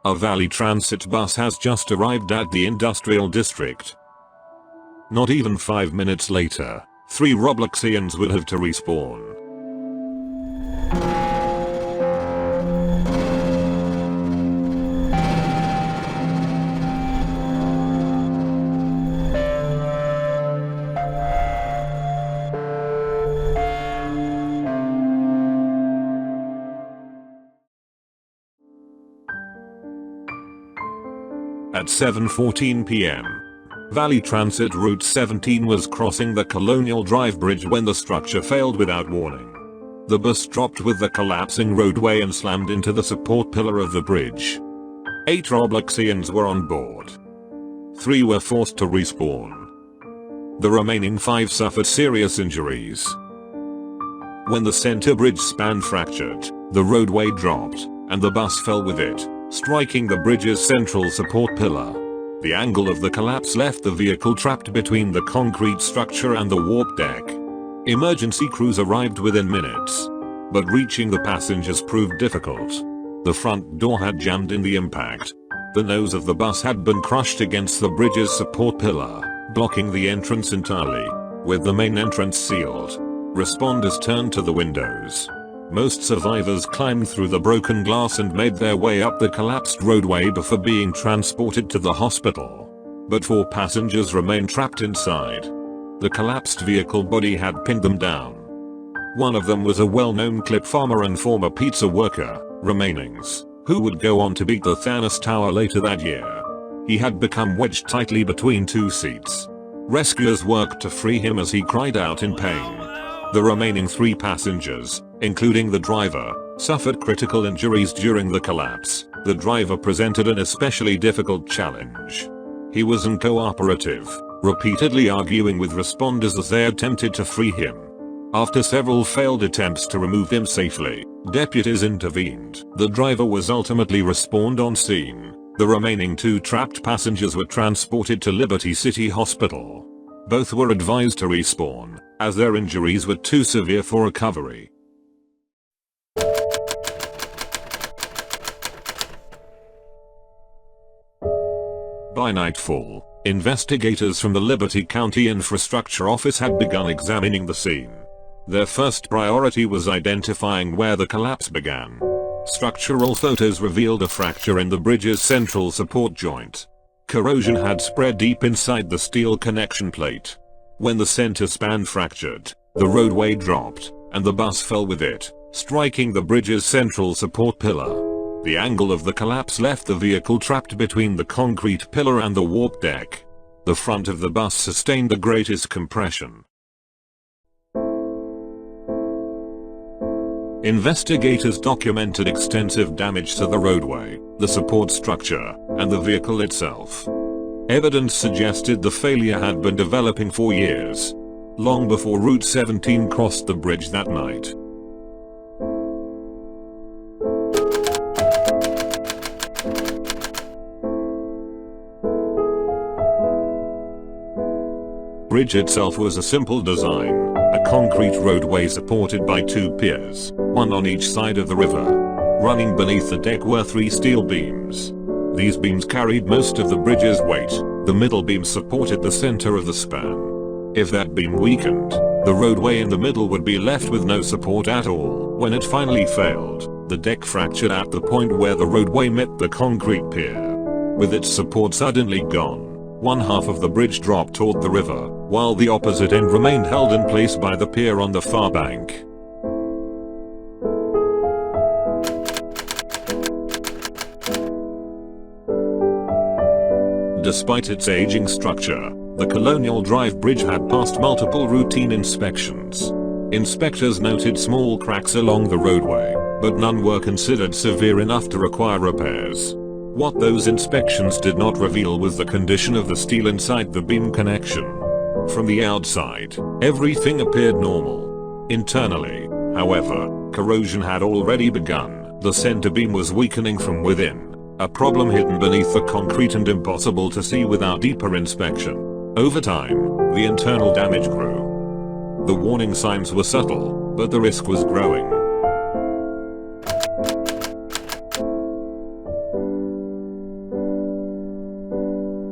A Valley Transit bus has just arrived at the industrial district. Not even 5 minutes later, 3 Robloxians would have to respawn. At 7:14 p.m. Valley Transit Route 17 was crossing the Colonial Drive Bridge when the structure failed without warning. The bus dropped with the collapsing roadway and slammed into the support pillar of the bridge. 8 Robloxians were on board. 3 were forced to respawn. The remaining 5 suffered serious injuries. When the center bridge span fractured, the roadway dropped, and the bus fell with it, striking the bridge's central support pillar. The angle of the collapse left the vehicle trapped between the concrete structure and the warp deck. Emergency crews arrived within minutes, but reaching the passengers proved difficult. The front door had jammed in the impact. The nose of the bus had been crushed against the bridge's support pillar, blocking the entrance entirely. With the main entrance sealed, responders turned to the windows. Most survivors climbed through the broken glass and made their way up the collapsed roadway before being transported to the hospital. But 4 passengers remained trapped inside. The collapsed vehicle body had pinned them down. One of them was a well-known clip farmer and former pizza worker, Remainings, who would go on to beat the Thanos Tower later that year. He had become wedged tightly between 2 seats. Rescuers worked to free him as he cried out in pain. The remaining 3 passengers, including the driver, suffered critical injuries during the collapse. The driver presented an especially difficult challenge. He was uncooperative, repeatedly arguing with responders as they attempted to free him. After several failed attempts to remove him safely, deputies intervened. The driver was ultimately respawned on scene. The remaining 2 trapped passengers were transported to Liberty City Hospital. Both were advised to respawn, as their injuries were too severe for recovery. By nightfall, investigators from the Liberty County Infrastructure Office had begun examining the scene. Their first priority was identifying where the collapse began. Structural photos revealed a fracture in the bridge's central support joint. Corrosion had spread deep inside the steel connection plate. When the center span fractured, the roadway dropped, and the bus fell with it, striking the bridge's central support pillar. The angle of the collapse left the vehicle trapped between the concrete pillar and the warp deck. The front of the bus sustained the greatest compression. Investigators documented extensive damage to the roadway, the support structure, and the vehicle itself. Evidence suggested the failure had been developing for years, long before Route 17 crossed the bridge that night. Bridge itself was a simple design, a concrete roadway supported by 2 piers, one on each side of the river. Running beneath the deck were 3 steel beams. These beams carried most of the bridge's weight. The middle beam supported the center of the span. If that beam weakened, the roadway in the middle would be left with no support at all. When it finally failed, the deck fractured at the point where the roadway met the concrete pier. With its support suddenly gone, one half of the bridge dropped toward the river, while the opposite end remained held in place by the pier on the far bank. Despite its aging structure, the Colonial Drive Bridge had passed multiple routine inspections. Inspectors noted small cracks along the roadway, but none were considered severe enough to require repairs. What those inspections did not reveal was the condition of the steel inside the beam connection. From the outside, everything appeared normal. Internally, however, corrosion had already begun. The center beam was weakening from within, a problem hidden beneath the concrete and impossible to see without deeper inspection. Over time, the internal damage grew. The warning signs were subtle, but the risk was growing.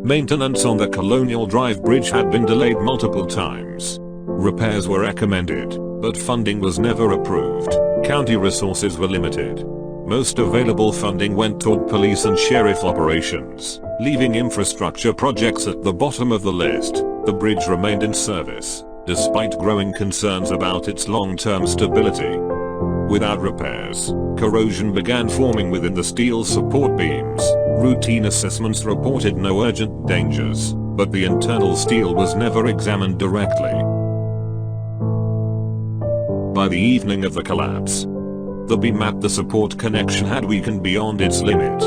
Maintenance on the Colonial Drive Bridge had been delayed multiple times. Repairs were recommended, but funding was never approved. County resources were limited. Most available funding went toward police and sheriff operations, leaving infrastructure projects at the bottom of the list. The bridge remained in service, despite growing concerns about its long-term stability. Without repairs, corrosion began forming within the steel support beams. Routine assessments reported no urgent dangers, but the internal steel was never examined directly. By the evening of the collapse, the beam at the support connection had weakened beyond its limit.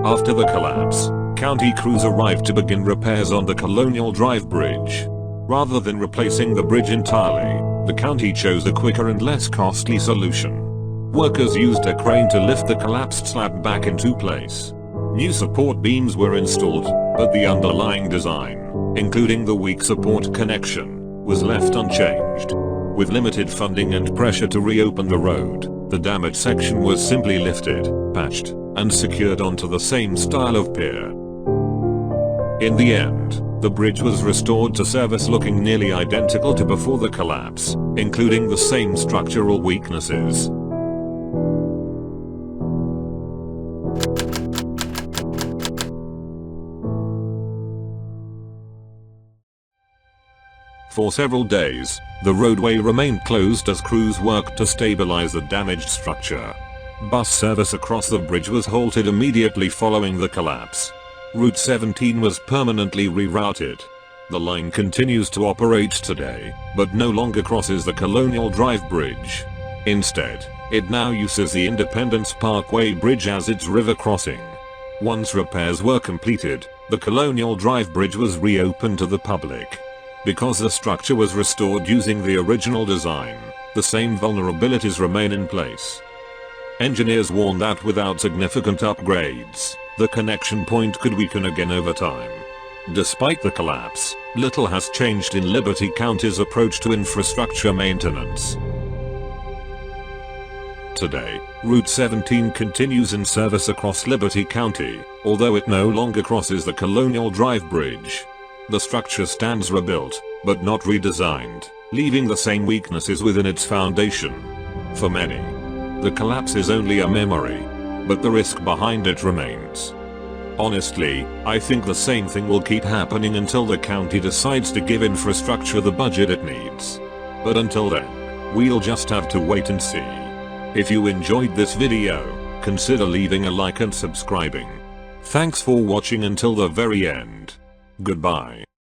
After the collapse, county crews arrived to begin repairs on the Colonial Drive Bridge. Rather than replacing the bridge entirely, the county chose a quicker and less costly solution. Workers used a crane to lift the collapsed slab back into place. New support beams were installed, but the underlying design, including the weak support connection, was left unchanged. With limited funding and pressure to reopen the road, the damaged section was simply lifted, patched, and secured onto the same style of pier. In the end, the bridge was restored to service looking nearly identical to before the collapse, including the same structural weaknesses. For several days, the roadway remained closed as crews worked to stabilize the damaged structure. Bus service across the bridge was halted immediately following the collapse. Route 17 was permanently rerouted. The line continues to operate today, but no longer crosses the Colonial Drive Bridge. Instead, it now uses the Independence Parkway Bridge as its river crossing. Once repairs were completed, the Colonial Drive Bridge was reopened to the public. Because the structure was restored using the original design, the same vulnerabilities remain in place. Engineers warn that without significant upgrades, the connection point could weaken again over time. Despite the collapse, little has changed in Liberty County's approach to infrastructure maintenance. Today, Route 17 continues in service across Liberty County, although it no longer crosses the Colonial Drive Bridge. The structure stands rebuilt, but not redesigned, leaving the same weaknesses within its foundation. For many, the collapse is only a memory, but the risk behind it remains. Honestly, I think the same thing will keep happening until the county decides to give infrastructure the budget it needs. But until then, we'll just have to wait and see. If you enjoyed this video, consider leaving a like and subscribing. Thanks for watching until the very end. Goodbye.